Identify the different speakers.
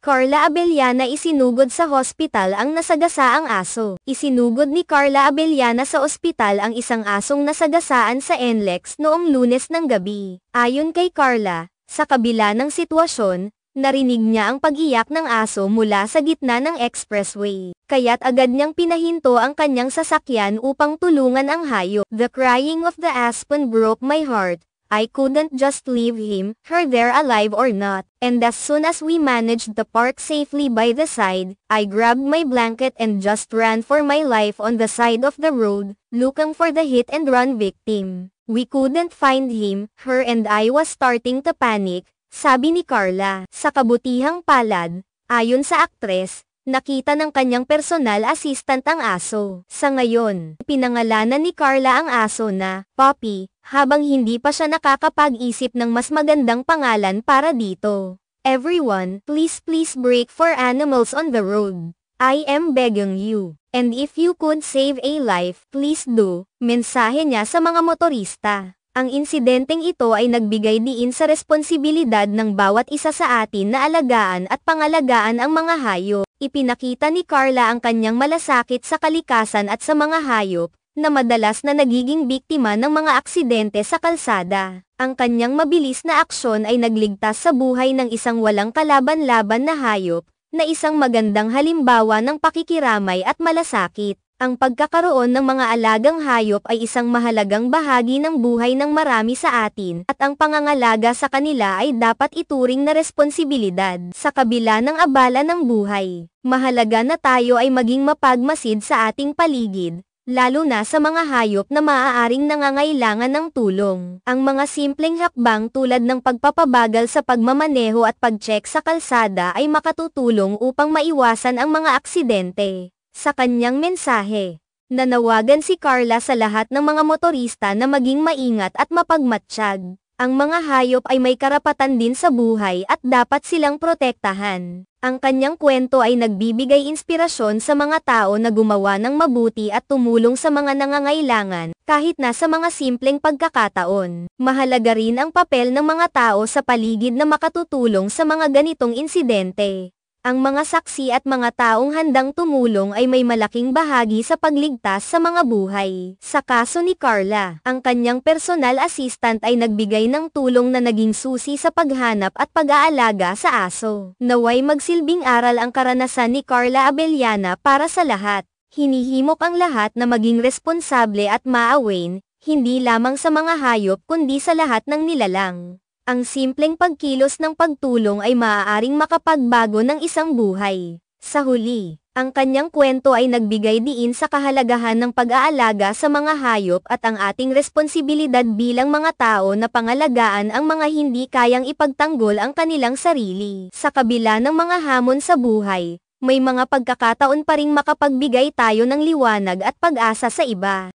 Speaker 1: Carla Abellana isinugod sa hospital ang nasagasaang aso. Isinugod ni Carla Abellana sa ospital ang isang asong nasagasaan sa NLEX noong Lunes ng gabi. Ayon kay Carla, sa kabila ng sitwasyon, narinig niya ang pag-iyak ng aso mula sa gitna ng expressway. Kaya't agad niyang pinahinto ang kanyang sasakyan upang tulungan ang hayop. The crying of the aspen broke my heart. I couldn't just leave him, her there alive or not. And as soon as we managed to park safely by the side, I grabbed my blanket and just ran for my life on the side of the road, looking for the hit-and-run victim. We couldn't find him, her and I was starting to panic, sabi ni Carla. Sa kabutihang palad, ayon sa aktres, nakita ng kanyang personal assistant ang aso. Sa ngayon, pinangalanan ni Carla ang aso na Poppy, habang hindi pa siya nakakapag-isip ng mas magandang pangalan para dito. Everyone, please break for animals on the road. I am begging you. And if you could save a life, please do. Mensahe niya sa mga motorista. Ang insidenteng ito ay nagbigay diin sa responsibilidad ng bawat isa sa atin na alagaan at pangalagaan ang mga hayop. Ipinakita ni Carla ang kanyang malasakit sa kalikasan at sa mga hayop, na madalas na nagiging biktima ng mga aksidente sa kalsada. Ang kanyang mabilis na aksyon ay nagligtas sa buhay ng isang walang kalaban-laban na hayop, na isang magandang halimbawa ng pakikiramay at malasakit. Ang pagkakaroon ng mga alagang hayop ay isang mahalagang bahagi ng buhay ng marami sa atin, at ang pangangalaga sa kanila ay dapat ituring na responsibilidad. Sa kabila ng abala ng buhay, mahalaga na tayo ay maging mapagmasid sa ating paligid, lalo na sa mga hayop na maaaring nangangailangan ng tulong. Ang mga simpleng hakbang tulad ng pagpapabagal sa pagmamaneho at pag-check sa kalsada ay makatutulong upang maiwasan ang mga aksidente. Sa kanyang mensahe, nanawagan si Carla sa lahat ng mga motorista na maging maingat at mapagmatsyag. Ang mga hayop ay may karapatan din sa buhay at dapat silang protektahan. Ang kanyang kwento ay nagbibigay inspirasyon sa mga tao na gumawa ng mabuti at tumulong sa mga nangangailangan, kahit na sa mga simpleng pagkakataon. Mahalaga rin ang papel ng mga tao sa paligid na makatutulong sa mga ganitong insidente. Ang mga saksi at mga taong handang tumulong ay may malaking bahagi sa pagligtas sa mga buhay. Sa kaso ni Carla, ang kanyang personal assistant ay nagbigay ng tulong na naging susi sa paghanap at pag-aalaga sa aso. Naway magsilbing aral ang karanasan ni Carla Abellana para sa lahat. Hinihimok ang lahat na maging responsable at maawain, hindi lamang sa mga hayop kundi sa lahat ng nilalang. Ang simpleng pagkilos ng pagtulong ay maaaring makapagbago ng isang buhay. Sa huli, ang kanyang kwento ay nagbigay diin sa kahalagahan ng pag-aalaga sa mga hayop at ang ating responsibilidad bilang mga tao na pangalagaan ang mga hindi kayang ipagtanggol ang kanilang sarili. Sa kabila ng mga hamon sa buhay, may mga pagkakataon pa ring makapagbigay tayo ng liwanag at pag-asa sa iba.